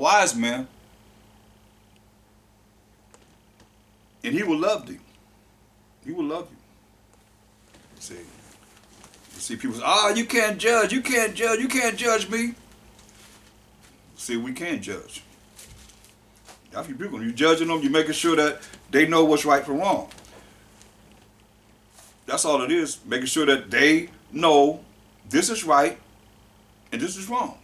wise man, and he will love thee. He will love you. See, people say, you can't judge, you can't judge me. See, we can judge. That's what people, when you're judging them, you're making sure that they know what's right from wrong. That's all it is, making sure that they know this is right and this is wrong.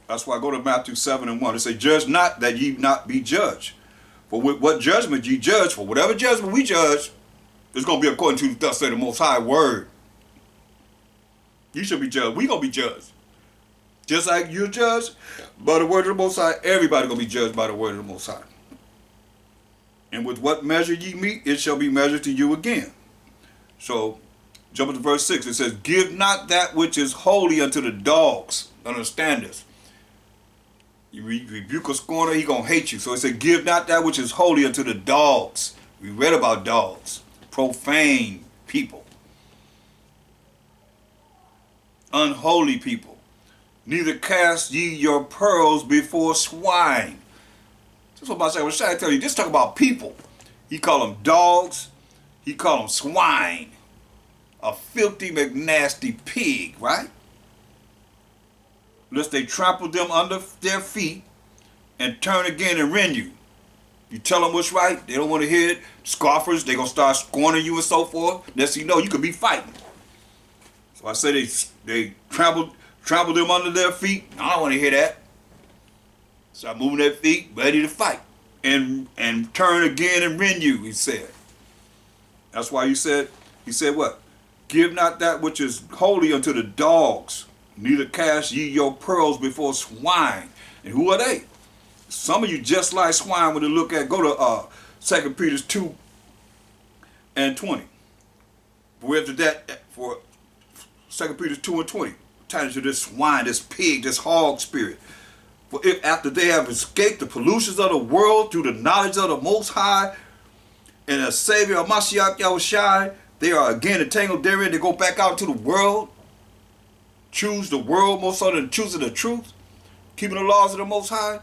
That's why I go to Matthew 7:1. It says, judge not that ye not be judged. For with what judgment ye judge, for whatever judgment we judge, it's going to be according to thus say the Most High word. You should be judged. We going to be judged. Just like you're judged by the word of the Most High, everybody going to be judged by the word of the Most High. And with what measure ye meet, it shall be measured to you again. So, jump to verse 6. It says, give not that which is holy unto the dogs. Understand this. You rebuke a scorner, he going to hate you. So it said, give not that which is holy unto the dogs. We read about dogs. Profane people. Unholy people. Neither cast ye your pearls before swine. That's what I was trying to tell you. Just talk about people. He call them dogs. He call them swine. A filthy, McNasty pig, right? Lest they trample them under their feet and turn again and rend you. You tell them what's right, they don't want to hear it. Scoffers, they going to start scorning you and so forth. Next you know, you could be fighting. So I say they trample them under their feet. I don't want to hear that. Start moving their feet, ready to fight. And turn again and rend you, he said. That's why he said what? Give not that which is holy unto the dogs. Neither cast ye your pearls before swine. And who are they? Some of you just like swine when you look at, go to 2 Peter 2:20. Where's that for 2 Peter 2:20? Tied to this swine, this pig, this hog spirit. For if after they have escaped the pollutions of the world through the knowledge of the Most High and the Savior of h.o.i, they are again entangled therein to go back out to the world. Choose the world more so than choosing the truth, keeping the laws of the Most High.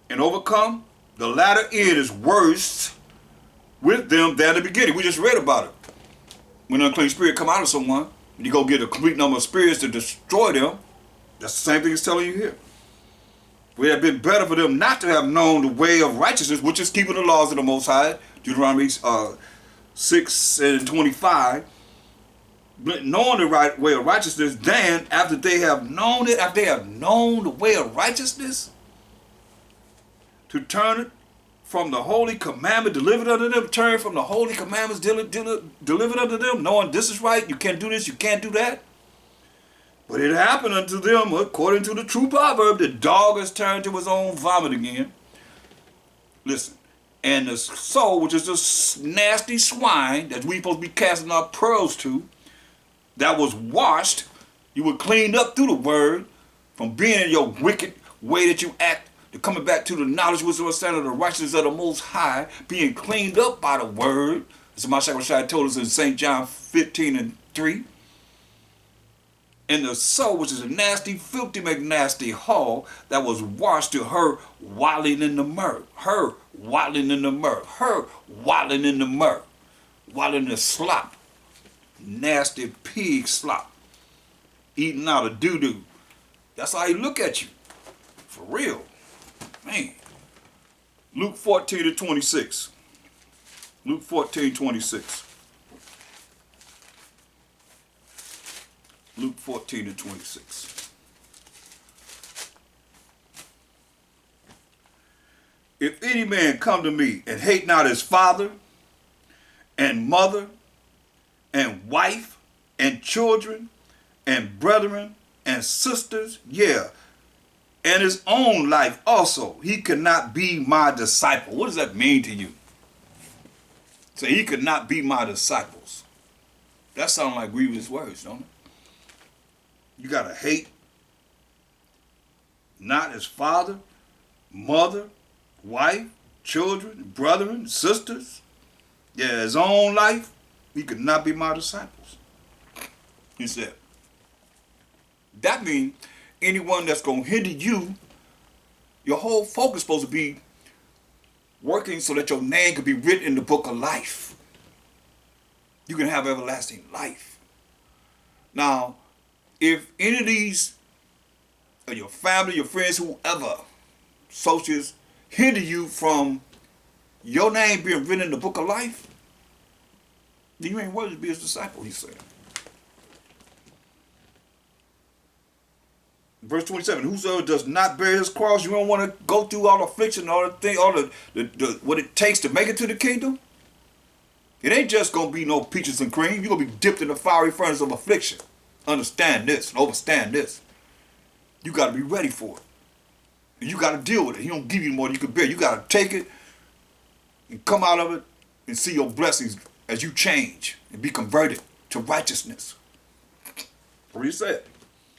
And overcome, the latter end is worse with them than the beginning. We just read about it. When an unclean spirit come out of someone, and you go get a complete number of spirits to destroy them, that's the same thing it's telling you here. It would have been better for them not to have known the way of righteousness, which is keeping the laws of the Most High, Deuteronomy 6:25, knowing the right way of righteousness, than after they have known it, after they have known the way of righteousness, to turn it from the holy commandment delivered unto them, turn from the holy commandments delivered unto them, knowing this is right, you can't do this, you can't do that. But it happened unto them, according to the true proverb, the dog has turned to his own vomit again. Listen, and the soul, which is this nasty swine that we supposed to be casting our pearls to, that was washed, you were cleaned up through the word, from being in your wicked way that you act, to coming back to the knowledge, wisdom, understanding of the righteousness of the Most High, being cleaned up by the word, as Mashiach told us in St. John 15:3. And the soul, which is a nasty, filthy, McNasty hog that was washed to her wallowing in the murk. Her wallowing in the murk. Her wallowing in the murk. Wallowing in the slop. Nasty pig slop. Eating out of doo-doo. That's how he look at you. For real. Man. Luke 14:26. Luke 14:26. Luke 14:26. If any man come to me and hate not his father and mother and wife and children and brethren and sisters, and his own life also, he cannot be my disciple. What does that mean to you? So he could not be my disciples. That sounds like grievous words, don't it? You got to hate not his father, mother, wife, children, brethren, sisters, yeah, his own life, he could not be my disciples. He said, that means anyone that's going to hinder you, your whole focus is supposed to be working so that your name could be written in the book of life. You can have everlasting life. Now, if any of these, or your family, your friends, whoever, associates, hinder you from your name being written in the book of life, then you ain't worthy to be his disciple, he said. Verse 27, whosoever does not bear his cross, you don't want to go through all the affliction, all the thing, all the what it takes to make it to the kingdom. It ain't just going to be no peaches and cream. You're going to be dipped in the fiery furnace of affliction. Understand this and overstand this. You got to be ready for it. And you got to deal with it. He don't give you more than you can bear. You got to take it and come out of it and see your blessings as you change and be converted to righteousness. What he said.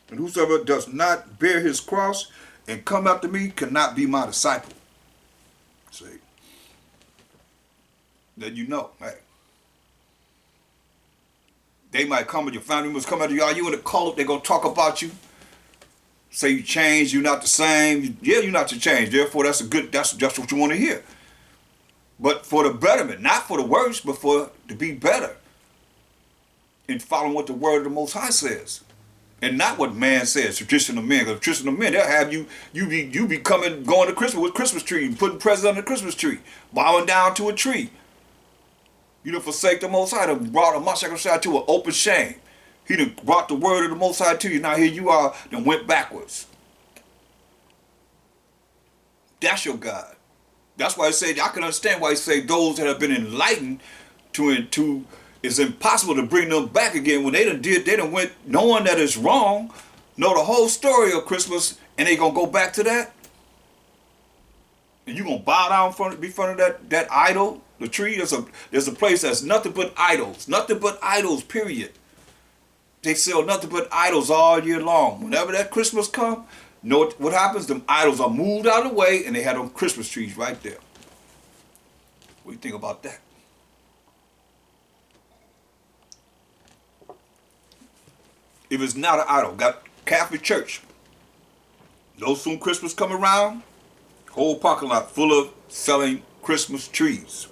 And whosoever does not bear his cross and come after me cannot be my disciple. See? Then you know, hey. They might come with your family members, come after you. Are you in a cult? They're going to talk about you. Say you changed, you're not the same. Yeah, you're not to change. Therefore, that's just what you want to hear. But for the betterment, not for the worse, but for to be better in following what the word of the Most High says. And not what man says, tradition of men. Because tradition of men, they'll have you be coming, going to Christmas with Christmas tree, putting presents under the Christmas tree, bowing down to a tree. You done forsake the Most High, done brought a Mashiach to an open shame. He done brought the word of the Most High to you. Now here you are, then went backwards. That's your God. That's why I say, I can understand why he say those that have been enlightened to it's impossible to bring them back again. When they done went knowing that it's wrong, know the whole story of Christmas, and they gonna go back to that? And you gonna bow down in front of that idol, the tree? There's a place that's nothing but idols, period. They sell nothing but idols all year long. Whenever that Christmas come, know what happens? Them idols are moved out of the way and they have them Christmas trees right there. What do you think about that? If it's not an idol, got Catholic Church. No soon Christmas come around, whole parking lot full of selling Christmas trees.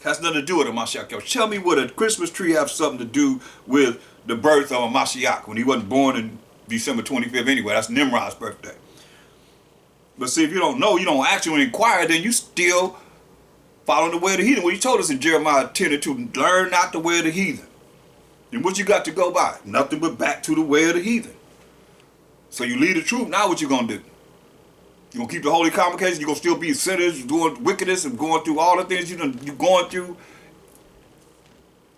Has nothing to do with a Mashiach. Tell me what a Christmas tree have something to do with the birth of a Mashiach when he wasn't born in December 25th anyway. That's Nimrod's birthday. But see, if you don't know, you don't actually inquire, then you still following the way of the heathen. What he told us in Jeremiah 10:2, learn not the way of the heathen. And what you got to go by? Nothing but back to the way of the heathen. So you leave the truth, now what you going to do? You gonna keep the holy convocation? You gonna still be sinners, doing wickedness and going through all the things you going through?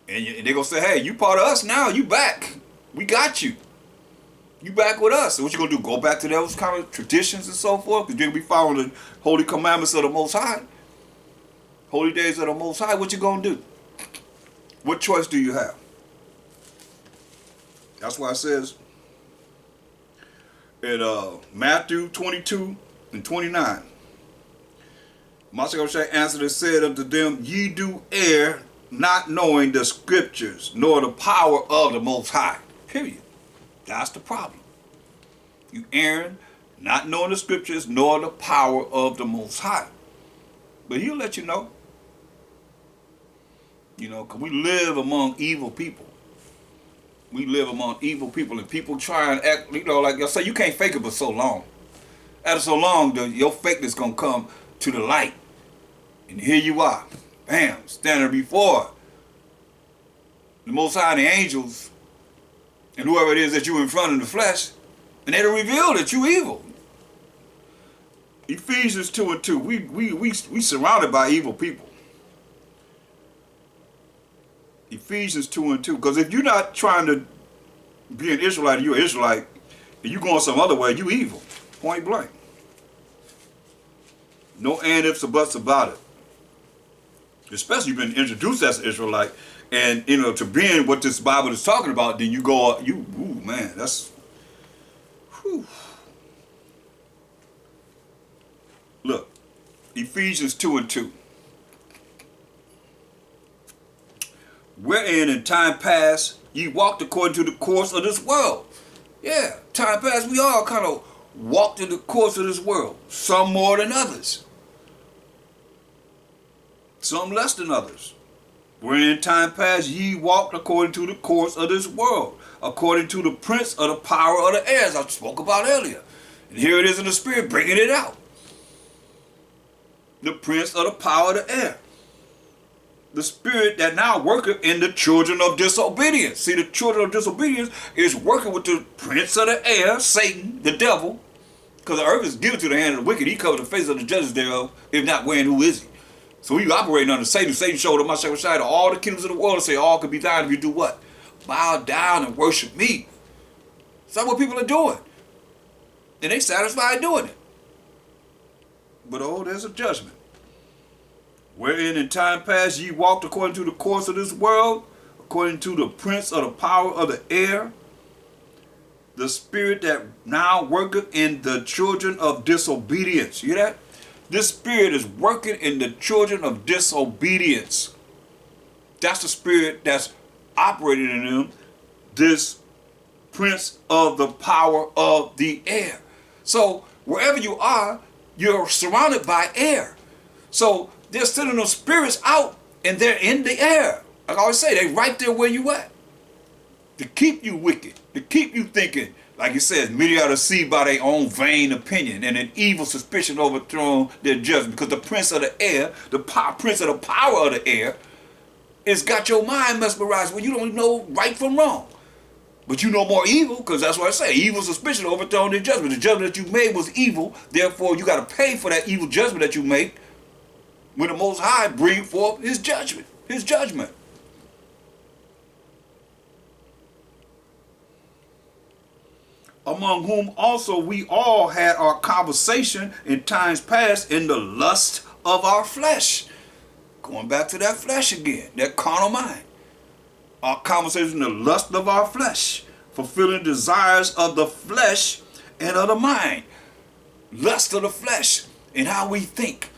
And they gonna say, hey, you part of us now, you back. We got you. You back with us. So what you gonna do? Go back to those kind of traditions and so forth? Because you're gonna be following the holy commandments of the Most High. Holy days of the Most High, what you gonna do? What choice do you have? That's why it says in Matthew 22 and 29, Mashiach answered and said unto them, ye do err, not knowing the scriptures, nor the power of the Most High. Period. That's the problem. You erring, not knowing the scriptures, nor the power of the Most High. But he'll let you know. You know, because we live among evil people. We live among evil people, and people try and act, you know, like I say, you can't fake it but so long. After so long, your fakeness gonna come to the light. And here you are, bam, standing before the Most High and the angels, and whoever it is that you in front of the flesh, and they'll reveal that you evil. Ephesians 2:2, we surrounded by evil people. Ephesians 2:2, because if you're not trying to be an Israelite, you're an Israelite, and you going some other way, you evil. Point blank. No and ifs or buts about it. Especially you've been introduced as an Israelite, and you know, to being what this Bible is talking about, then you go, ooh man, that's, Whew. Look, Ephesians 2:2. Wherein in time past ye walked according to the course of this world. Yeah, time past we all kind of walked in the course of this world. Some more than others. Some less than others. Wherein in time past ye walked according to the course of this world, according to the prince of the power of the air, as I spoke about earlier. And here it is in the Spirit bringing it out. The prince of the power of the air. The spirit that now worketh in the children of disobedience. See, the children of disobedience is working with the prince of the air, Satan, the devil, because the earth is given to the hand of the wicked. He covers the face of the judges thereof, if not wherein who is he? So he operating under Satan. Satan showed him my second side of all the kingdoms of the world and say all could be thine if you do what? Bow down and worship me. That's what people are doing. And they satisfied doing it. But oh, there's a judgment. Wherein in time past ye walked according to the course of this world, according to the prince of the power of the air, the spirit that now worketh in the children of disobedience. You hear that? This spirit is working in the children of disobedience. That's the spirit that's operating in them, this prince of the power of the air. So wherever you are, you're surrounded by air. So they're sending those spirits out and they're in the air. Like I always say, they're right there where you at. To keep you wicked, to keep you thinking, like it says, many are deceived by their own vain opinion and an evil suspicion overthrown their judgment. Because the prince of the air, prince of the power of the air, has got your mind mesmerized where you don't know right from wrong. But you know more evil, because that's what I say, evil suspicion overthrown their judgment. The judgment that you made was evil, therefore you got to pay for that evil judgment that you make when the Most High bring forth his judgment. His judgment. Among whom also we all had our conversation in times past in the lust of our flesh. Going back to that flesh again, that carnal mind. Our conversation in the lust of our flesh, fulfilling desires of the flesh and of the mind. Lust of the flesh and how we think.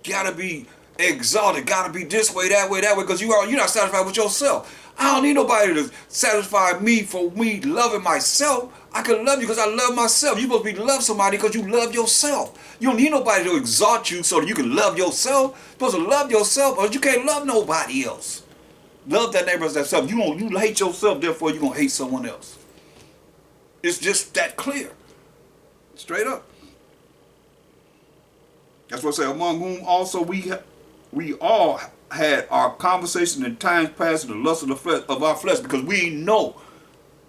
Gotta be exalted, gotta be this way, that way, because you're not satisfied with yourself. I don't need nobody to satisfy me for me loving myself. I can love you because I love myself. You're supposed to be to love somebody because you love yourself. You don't need nobody to exalt you so that you can love yourself. You're supposed to love yourself or you can't love nobody else. Love that neighbor as thyself. You hate yourself, therefore you're going to hate someone else. It's just that clear. Straight up. That's what I say. Among whom also we all had our conversation in times past in the lust of the flesh, of our flesh, because we didn't know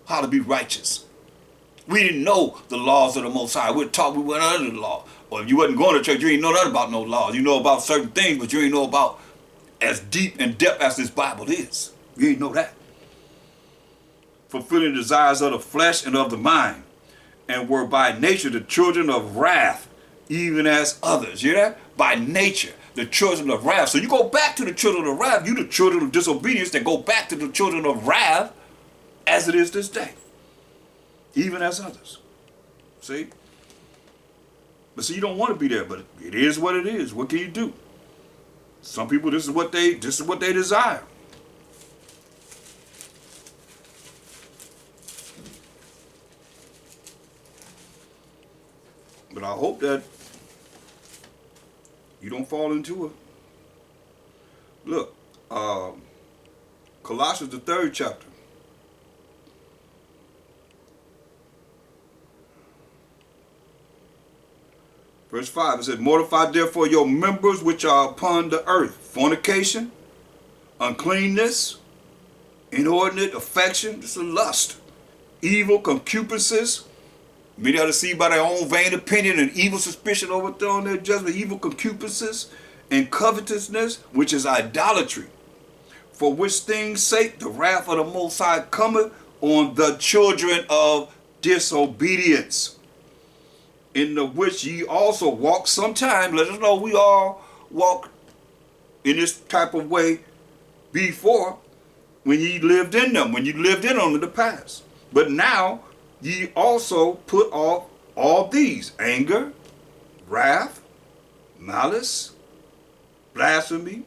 how to be righteous. We didn't know the laws of the Most High. We went under the law. Or if you wasn't going to church, you didn't know nothing about no laws. You know about certain things, but you didn't know about as deep and depth as this Bible is. You didn't know that. Fulfilling the desires of the flesh and of the mind, and were by nature the children of wrath, even as others. You hear that? By nature, the children of wrath. So you go back to the children of wrath. You the children of disobedience that go back to the children of wrath as it is this day. Even as others. See? But see, you don't want to be there, but it is what it is. What can you do? Some people, this is what they desire. But I hope that you don't fall into it. Look, Colossians the 3rd chapter. Verse 5, it says, mortify therefore your members which are upon the earth, fornication, uncleanness, inordinate affection, this is lust, evil concupiscences, many are deceived by their own vain opinion and evil suspicion overthrown their judgment, evil concupiscences and covetousness, which is idolatry, for which things sake the wrath of the Most High cometh on the children of disobedience, in the which ye also walk sometime. Let us know we all walk in this type of way before, when ye lived in them, when you lived in them in the past. But now ye also put off all these: anger, wrath, malice, blasphemy,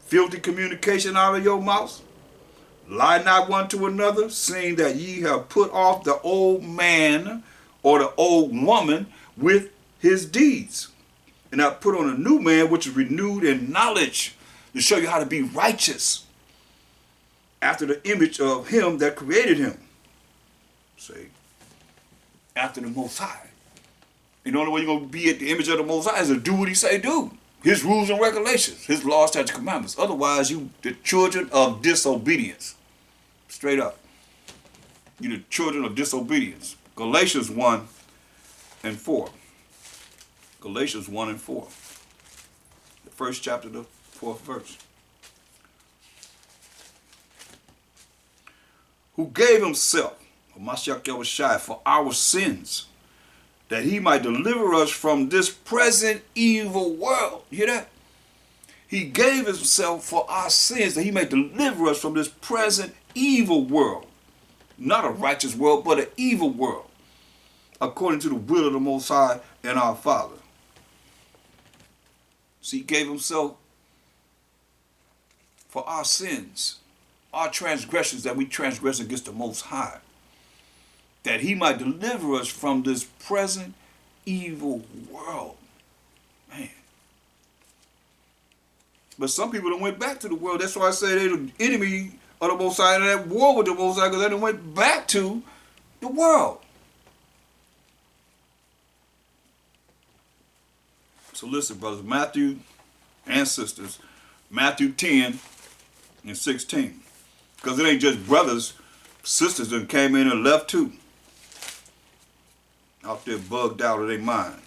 filthy communication out of your mouth. Lie not one to another, seeing that ye have put off the old man or the old woman with his deeds, and have put on a new man which is renewed in knowledge, to show you how to be righteous after the image of him that created him. See, after the Most High. And the only way you're going to be at the image of the Most High is to do what he say do. His rules and regulations, his laws, statutes, commandments. Otherwise, you the children of disobedience. Straight up. You the children of disobedience. Galatians 1 and 4. Galatians 1 and 4. The first chapter, the 4th verse. Who gave himself, Mashiach Yahushua, for our sins, that he might deliver us from this present evil world. You hear that? He gave himself for our sins, that he may deliver us from this present evil world. Not a righteous world, but an evil world, according to the will of the Most High and our Father. See, he gave himself for our sins, our transgressions that we transgress against the Most High, that he might deliver us from this present evil world. Man. But some people done went back to the world. That's why I say they're the enemy of the Most High, and they're at war with the Most High, because they done went back to the world. So listen, brothers, Matthew and sisters, Matthew 10 and 16. Because it ain't just brothers, sisters that came in and left too. Out there bugged out of their mind.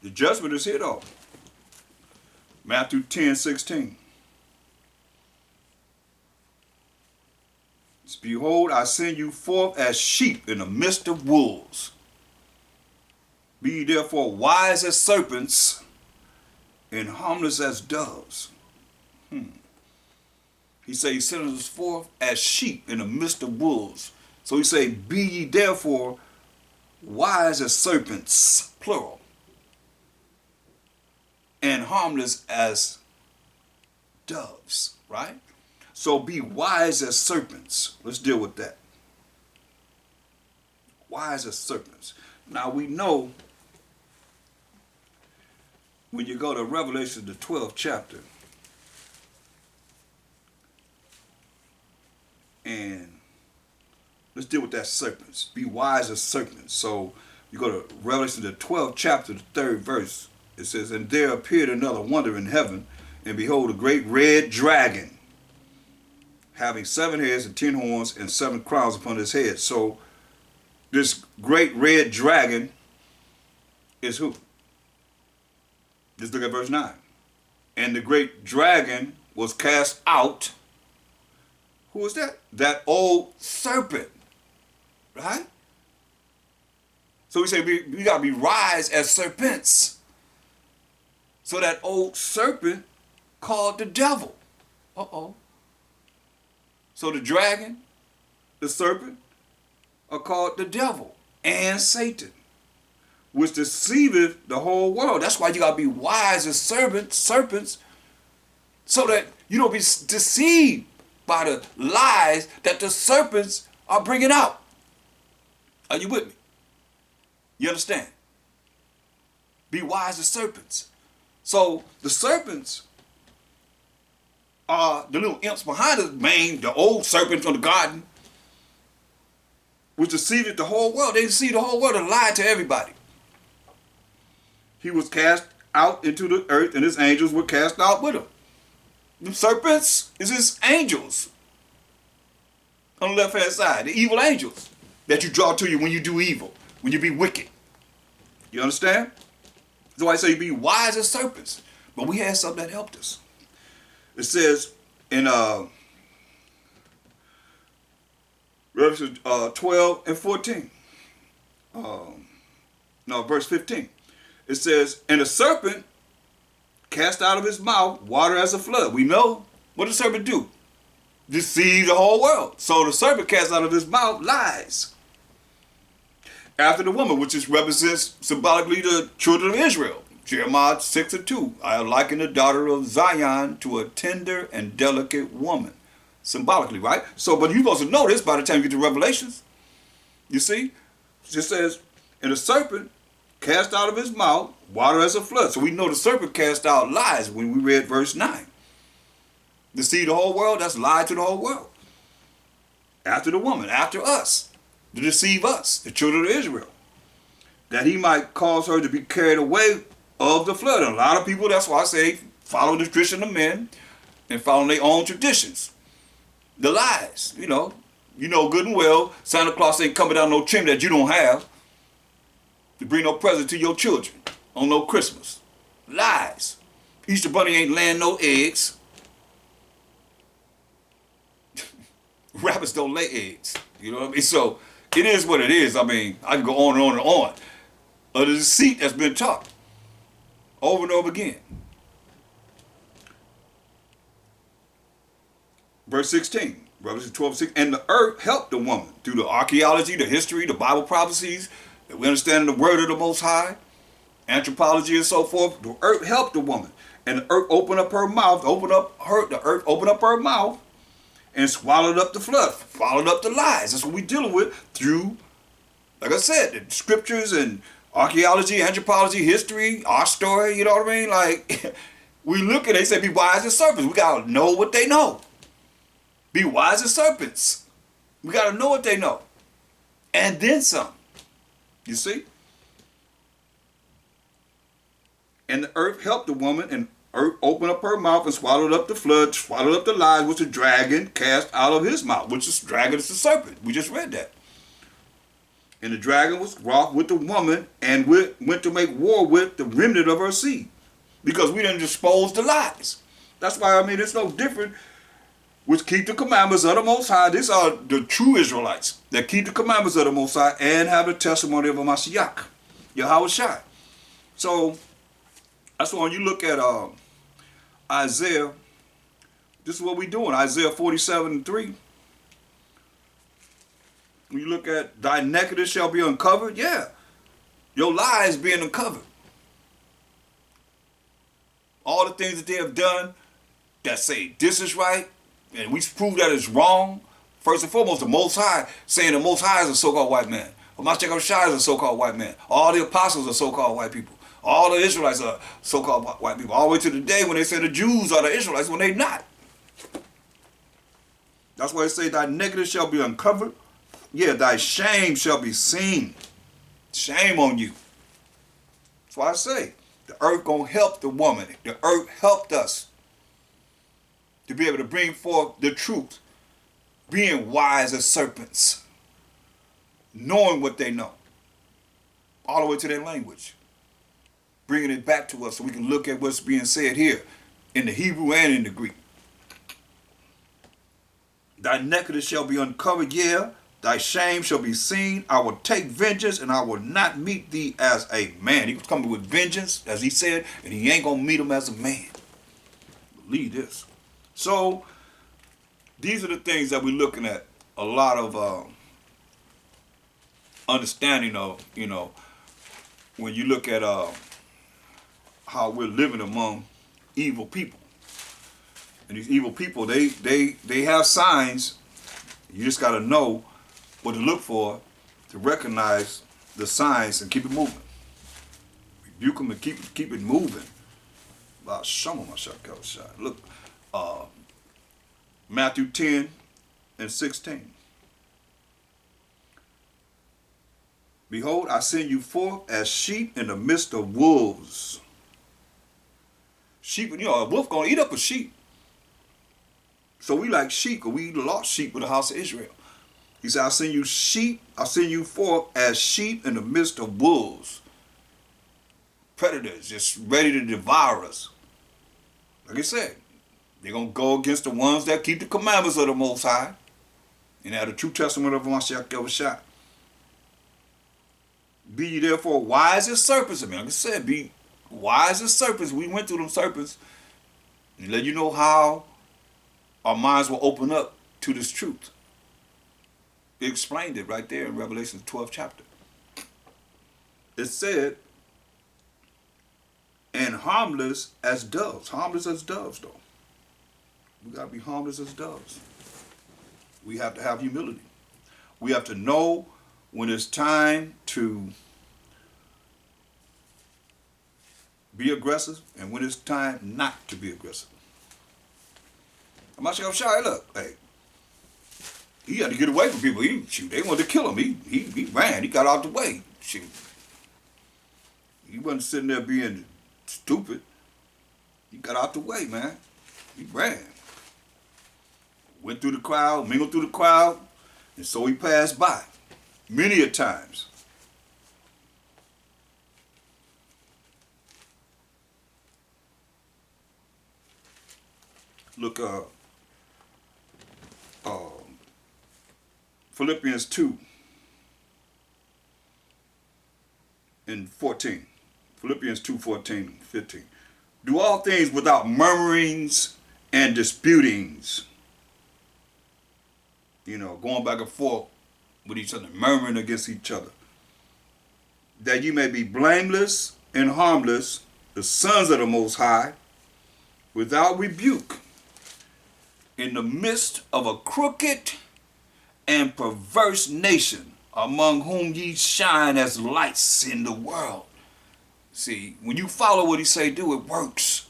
The judgment is here though. Matthew 10, 16. Behold, I send you forth as sheep in the midst of wolves. Be ye therefore wise as serpents and harmless as doves. He say he sends us forth as sheep in the midst of wolves. So he say, be ye therefore wise as serpents, plural, and harmless as doves, right? So be wise as serpents. Let's deal with that. Wise as serpents. Now we know when you go to Revelation, the 12th chapter, and let's deal with that serpents. Be wise as serpents. So you go to Revelation, the 12th chapter, the 3rd verse. It says, and there appeared another wonder in heaven, and behold, a great red dragon, having 7 heads and 10 horns and 7 crowns upon his head. So this great red dragon is who? Just look at verse 9. And the great dragon was cast out. Who is that? That old serpent. Right? So we say we got to be wise as serpents. So that old serpent called the devil. Uh-oh. So the dragon, the serpent, are called the devil and Satan, which deceiveth the whole world. That's why you got to be wise as serpents, so that you don't be deceived by the lies that the serpents are bringing out. Are you with me? You understand? Be wise as serpents. So the serpents are the little imps behind the old serpent from the garden, which deceived the whole world. They deceived the whole world and lied to everybody. He was cast out into the earth, and his angels were cast out with him. The serpents is his angels on the left-hand side, the evil angels that you draw to you when you do evil, when you be wicked. You understand? That's why I say be wise as serpents. But we had something that helped us. It says in Revelation 12 and 14. Verse 15. It says, and the serpent cast out of his mouth water as a flood. We know what the serpent do. Deceived the whole world. So the serpent cast out of his mouth lies. After the woman, which is represents symbolically the children of Israel. Jeremiah 6:2. I have likened the daughter of Zion to a tender and delicate woman. Symbolically, right? So, but you're supposed to know this by the time you get to Revelations. You see? It just says, and the serpent cast out of his mouth water as a flood. So we know the serpent cast out lies when we read verse 9. Deceive the whole world, that's lie to the whole world. After the woman, after us, to deceive us, the children of Israel, that he might cause her to be carried away of the flood. And a lot of people, that's why I say, follow the tradition of men and follow their own traditions. The lies, you know good and well, Santa Claus ain't coming down no chimney that you don't have to bring no present to your children on no Christmas. Lies. Easter Bunny ain't laying no eggs. Rabbits don't lay eggs. You know what I mean? So it is what it is. I mean, I can go on and on and on. The deceit that's been taught over and over again. Verse 16, Revelation 12:6, and the earth helped the woman through the archaeology, the history, the Bible prophecies, that we understand the word of the Most High, anthropology and so forth. The earth helped the woman, and the earth opened up her mouth, the earth opened up her mouth, and swallowed up the flood, swallowed up the lies. That's what we're dealing with through, like I said, the scriptures and archaeology, anthropology, history, our story, you know what I mean? Like, we look at it, they say, be wise as serpents. We got to know what they know. Be wise as serpents. We got to know what they know. And then some. You see? And the earth helped the woman, and earth opened up her mouth and swallowed up the flood, swallowed up the lies which the dragon cast out of his mouth, which is dragon is the serpent. We just read that. And the dragon was wroth with the woman and went to make war with the remnant of her seed. Because we didn't dispose the lies. That's why, I mean, it's no different. Which keep the commandments of the Most High. These are the true Israelites that keep the commandments of the Most High and have the testimony of Mashiach, h.o.i. So that's why when you look at Isaiah, this is what we're doing. Isaiah 47:3. When you look at thy nakedness shall be uncovered, yeah, your lies being uncovered. All the things that they have done that say this is right, and we prove that it's wrong. First and foremost, the Most High, saying the Most High is a so-called white man. h.o.i is a so-called white man. All the apostles are so-called white people. All the Israelites are so-called white people. All the way to the day when they say the Jews are the Israelites, when they're not. That's why they say thy nakedness shall be uncovered. Yeah, thy shame shall be seen. Shame on you. That's why I say, the earth gonna help the woman. The earth helped us to be able to bring forth the truth, being wise as serpents, knowing what they know, all the way to their language, bringing it back to us so we can look at what's being said here in the Hebrew and in the Greek. Thy nakedness shall be uncovered, yeah, thy shame shall be seen. I will take vengeance, and I will not meet thee as a man. He was coming with vengeance, as he said, and he ain't going to meet him as a man. Believe this. So, these are the things that we're looking at. A lot of understanding of, when you look at how we're living among evil people. And these evil people, they have signs. You just got to know what to look for to recognize the signs and keep it moving. Rebuke them and keep it moving. Look, Matthew 10:16. Behold, I send you forth as sheep in the midst of wolves. Sheep, a wolf gonna eat up a sheep. So we like sheep, or we lost sheep with the house of Israel. He said, I send you forth as sheep in the midst of wolves. Predators just ready to devour us. Like I said, they're going to go against the ones that keep the commandments of the Most High and have the true testament of h.o.i. Be ye therefore wise as serpents. I mean, like I said, be wise as serpents. We went through them serpents and let you know how our minds will open up to this truth. It explained it right there in Revelation 12th chapter. It said, and harmless as doves. Harmless as doves, though. We got to be harmless as doves. We have to have humility. We have to know when it's time to be aggressive and when it's time not to be aggressive. I'm not shy. Look, hey, he had to get away from people. They wanted to kill him. He ran. He got out the way. Shoot. He wasn't sitting there being stupid. He got out the way, man. He ran. Went through the crowd, mingled through the crowd, and so he passed by many a times. Look, Philippians 2 and 14. Philippians 2, 14, 15. Do all things without murmurings and disputings. You know, going back and forth with each other, murmuring against each other. That you may be blameless and harmless, the sons of the Most High, without rebuke, in the midst of a crooked and perverse nation, among whom ye shine as lights in the world. See, when you follow what he say do, it works.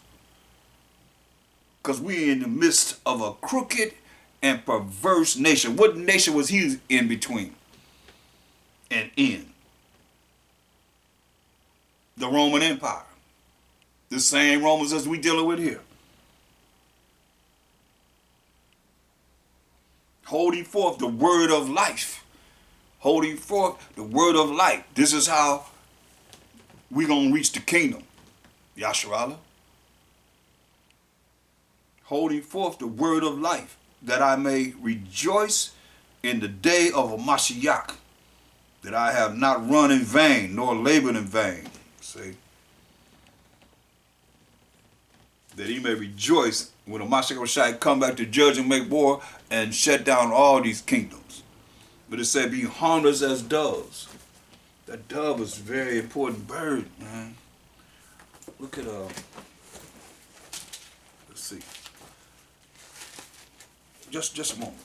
Because we're in the midst of a crooked and perverse nation. What nation was he in between and in? The Roman Empire. The same Romans as we dealing with here. Holding forth the word of life. Holding forth the word of life. This is how we're going to reach the kingdom. Yasharala. Holding forth the word of life, that I may rejoice in the day of a Mashiach, that I have not run in vain, nor labored in vain. See? That he may rejoice when a Mashiach come back to judge and make war and shut down all these kingdoms. But it said, be harmless as doves. That dove is a very important bird, man. Look at, let's see. Just a moment.